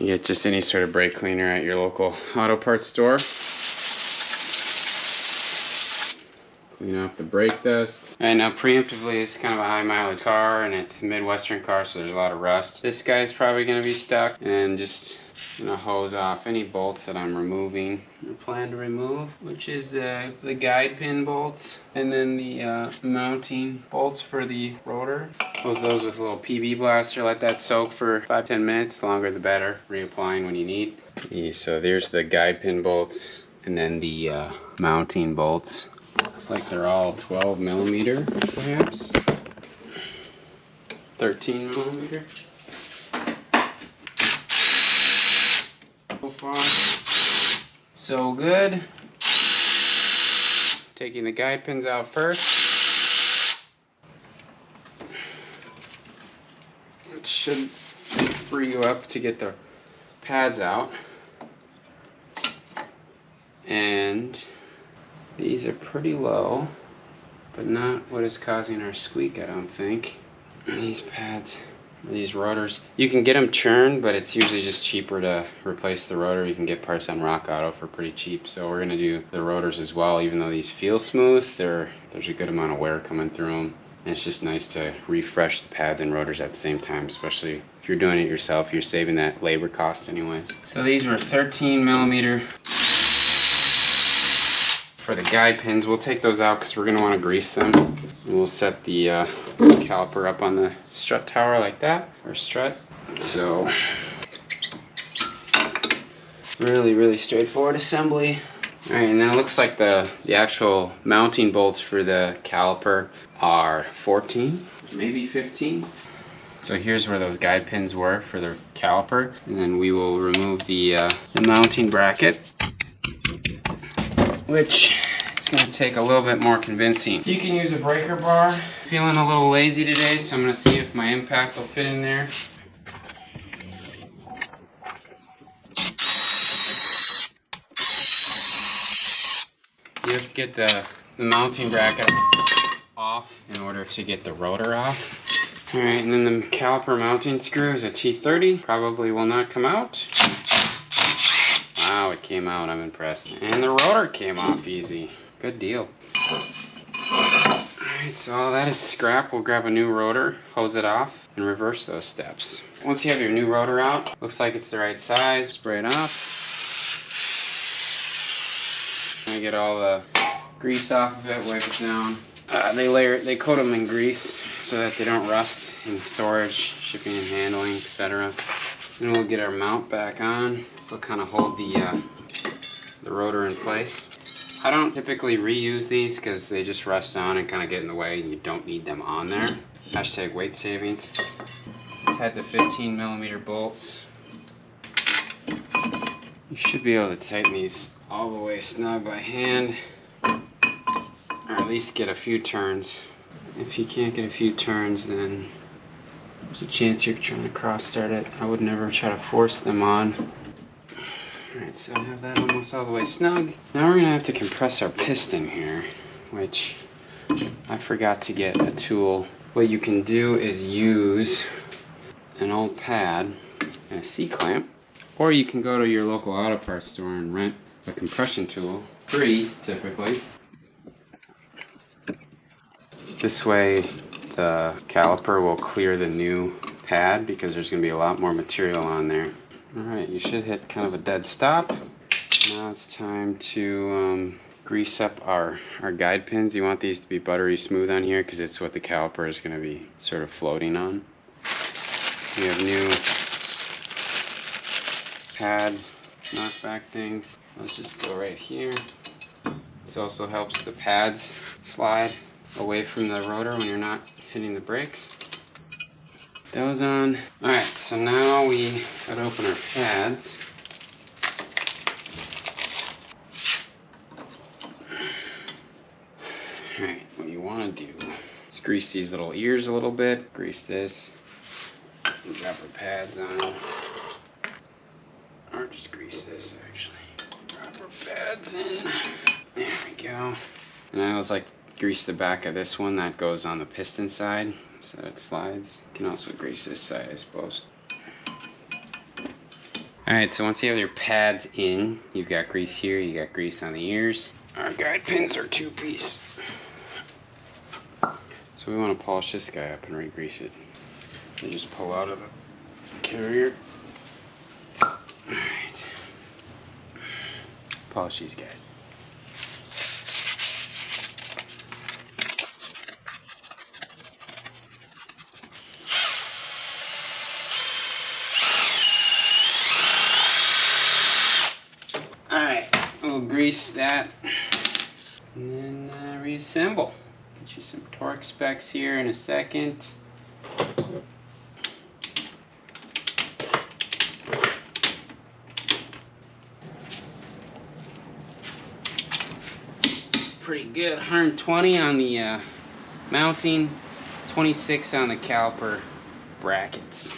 You get just any sort of brake cleaner at your local auto parts store. Clean off the brake dust. Alright, now preemptively, it's kind of a high mileage car and it's a Midwestern car, so there's a lot of rust. This guy's probably going to be stuck, and just gonna hose off any bolts that I'm removing. I plan to remove, which is the guide pin bolts, and then the mounting bolts for the rotor. Hose those with a little PB blaster. Let that soak for 5-10 minutes. Longer the better. Reapplying when you need. Yeah, so there's the guide pin bolts, and then the mounting bolts. Looks like they're all 12 millimeter, perhaps 13 millimeter. So far, so good. Taking the guide pins out first. It should free you up to get the pads out. And these are pretty low, but not what is causing our squeak, I don't think. And these pads, these rotors, you can get them churned, but it's usually just cheaper to replace the rotor. You can get parts on Rock Auto for pretty cheap. So we're gonna do the rotors as well. Even though these feel smooth, there's a good amount of wear coming through them. And it's just nice to refresh the pads and rotors at the same time, especially if you're doing it yourself. You're saving that labor cost anyways. So these were 13 millimeter. For the guide pins, we'll take those out because we're going to want to grease them. And we'll set the caliper up on the strut tower like that, or strut. So, really straightforward assembly. Alright, and then it looks like the actual mounting bolts for the caliper are 14, maybe 15. So here's where those guide pins were for the caliper. And then we will remove the mounting bracket, which is going to take a little bit more convincing. You can use a breaker bar. Feeling a little lazy today, so I'm going to see if my impact will fit in there. You have to get the mounting bracket off in order to get the rotor off. Alright, and then the caliper mounting screw is a T30. Probably will not come out. Wow, it came out. I'm impressed. And the rotor came off easy. Good deal. Alright, so all that is scrap. We'll grab a new rotor, hose it off, and reverse those steps. Once you have your new rotor out, looks like it's the right size, spray it off. I get all the grease off of it, wipe it down. They coat them in grease so that they don't rust in storage, shipping and handling, etc. Then we'll get our mount back on. This will kind of hold the rotor in place. I don't typically reuse these because they just rust on and kind of get in the way and you don't need them on there. Hashtag weight savings. Just had the 15 millimeter bolts. You should be able to tighten these all the way snug by hand, or at least get a few turns. If you can't get a few turns, then there's a chance you're trying to cross start it. I would never try to force them on. Alright, so I have that almost all the way snug. Now we're going to have to compress our piston here, which I forgot to get a tool. What you can do is use an old pad and a C-clamp, or you can go to your local auto parts store and rent a compression tool, free typically. This way the caliper will clear the new pad because there's going to be a lot more material on there. Alright, you should hit kind of a dead stop. Now it's time to grease up our guide pins. You want these to be buttery smooth on here because it's what the caliper is going to be sort of floating on. We have new pad knockback things. Let's just go right here. This also helps the pads slide away from the rotor when you're not hitting the brakes. Those on. Alright, so now we gotta open our pads. Alright, what you want to do is grease these little ears a little bit. Grease this. And drop our pads on. Or just grease this actually. Drop our pads in. There we go. And I always like grease the back of this one that goes on the piston side so that it slides. You can also grease this side, I suppose. Alright, so once you have your pads in, you've got grease here, you got grease on the ears. Our guide pins are 2-piece. So we want to polish this guy up and re-grease it. You just pull out of the carrier. Alright. Polish these guys. Alright, we'll grease that and then reassemble. Get you some torque specs here in a second. Pretty good, 120 on the mounting, 26 on the caliper brackets.